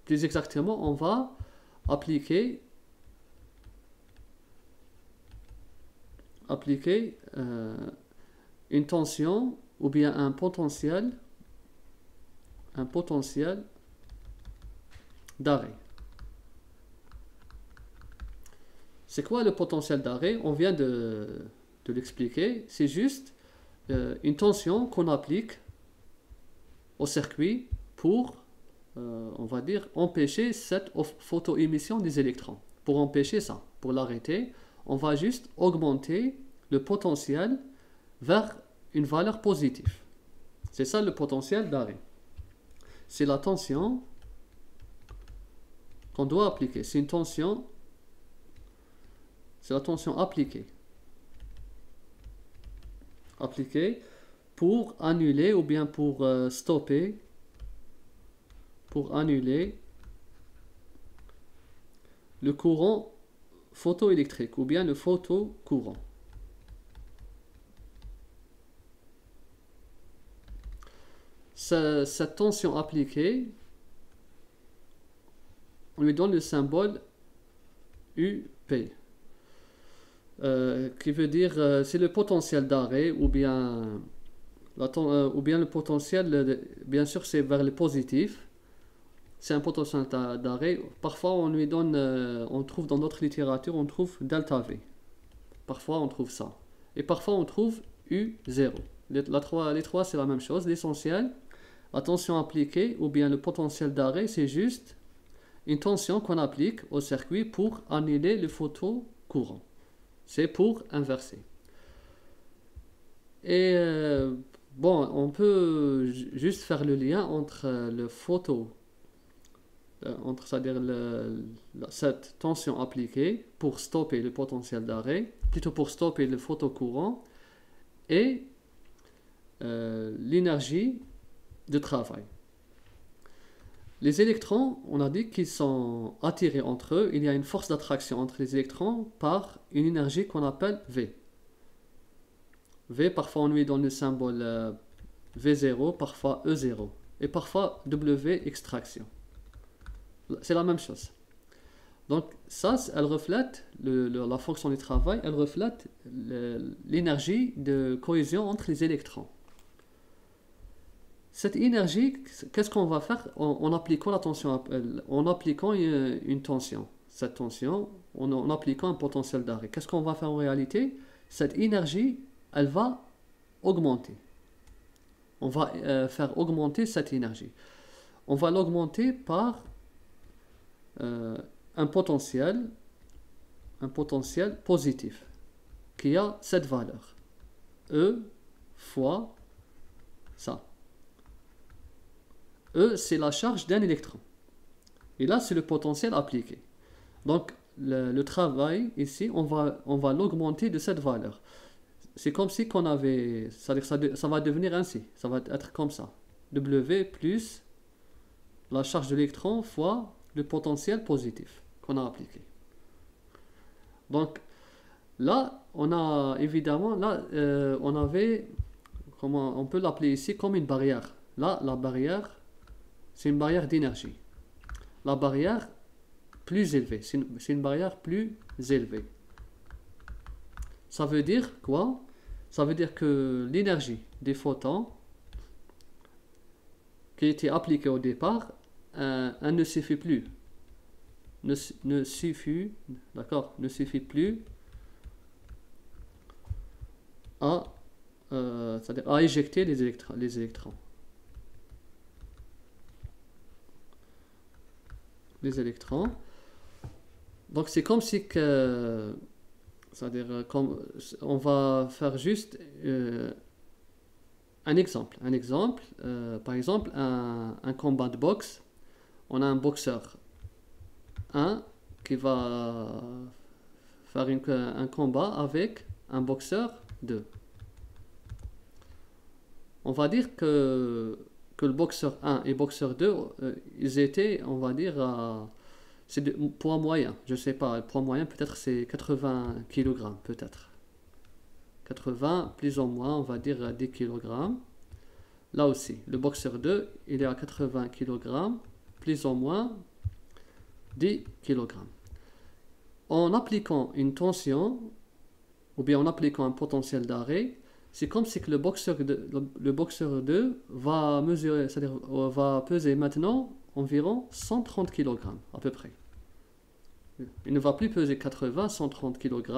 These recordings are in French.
plus exactement, on va appliquer une tension ou bien un potentiel d'arrêt. C'est quoi le potentiel d'arrêt? On vient de l'expliquer. C'est juste une tension qu'on applique au circuit pour, on va dire, empêcher cette photoémission des électrons. Pour empêcher ça, pour l'arrêter, on va juste augmenter le potentiel vers une valeur positive. C'est ça le potentiel d'arrêt. C'est la tension qu'on doit appliquer. C'est une tension, c'est la tension appliquée. Appliquée pour annuler ou bien pour stopper, pour annuler le courant photoélectrique ou bien le photocourant. Cette tension appliquée, on lui donne le symbole UP, qui veut dire c'est le potentiel d'arrêt ou bien le potentiel, bien sûr c'est vers le positif, c'est un potentiel d'arrêt. Parfois on lui donne, on trouve dans notre littérature, on trouve delta V. Parfois on trouve ça. Et parfois on trouve U0. Les trois c'est la même chose. L'essentiel, la tension appliquée ou bien le potentiel d'arrêt, c'est juste une tension qu'on applique au circuit pour annuler le photocourant. C'est pour inverser. Et bon, on peut juste faire le lien entre le c'est-à-dire cette tension appliquée pour stopper le potentiel d'arrêt, plutôt pour stopper le photocourant, et l'énergie de travail. Les électrons, on a dit qu'ils sont attirés entre eux. Il y a une force d'attraction entre les électrons par une énergie qu'on appelle V. V, parfois on lui donne le symbole V0, parfois E0, et parfois W extraction. C'est la même chose. Donc ça, elle reflète la fonction du travail, elle reflète l'énergie de cohésion entre les électrons. Cette énergie, qu'est-ce qu'on va faire en appliquant la tension, en appliquant une tension? Cette tension, en appliquant un potentiel d'arrêt. Qu'est-ce qu'on va faire en réalité? Cette énergie, elle va augmenter. On va faire augmenter cette énergie. On va l'augmenter par un potentiel positif qui a cette valeur. E fois ça. E, c'est la charge d'un électron. Et là, c'est le potentiel appliqué. Donc, le travail, ici, on va l'augmenter de cette valeur. C'est comme si qu'on avait... C'est-à-dire ça va devenir ainsi. Ça va être comme ça. W plus la charge de l'électron fois le potentiel positif qu'on a appliqué. Donc, là, on a évidemment... Là, on avait... Comment on peut l'appeler ici comme une barrière. Là, la barrière... C'est une barrière d'énergie. La barrière plus élevée. C'est une barrière plus élevée. Ça veut dire quoi? Ça veut dire que l'énergie des photons qui était appliquée au départ, elle ne suffit plus. Ne suffit plus à, c'est-à-dire à éjecter les électrons. Les électrons. Donc c'est comme si que, c'est-à-dire comme on va faire juste un exemple. Par exemple un combat de boxe. On a un boxeur 1 qui va faire un combat avec un boxeur 2. On va dire que le boxeur 1 et boxeur 2, ils étaient, on va dire, c'est poids moyen, je sais pas, le poids moyen peut-être c'est 80 kg, peut-être. 80 plus ou moins, on va dire 10 kg. Là aussi, le boxeur 2, il est à 80 kg, plus ou moins 10 kg. En appliquant une tension, ou bien en appliquant un potentiel d'arrêt, c'est comme si que le boxeur 2 va mesurer, c'est-à-dire va peser maintenant environ 130 kg à peu près. Il ne va plus peser 80, 130 kg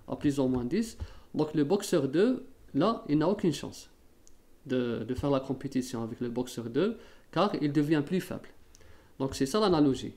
à plus ou moins 10. Donc le boxeur 2, là, il n'a aucune chance de faire la compétition avec le boxeur 2 car il devient plus faible. Donc c'est ça l'analogie.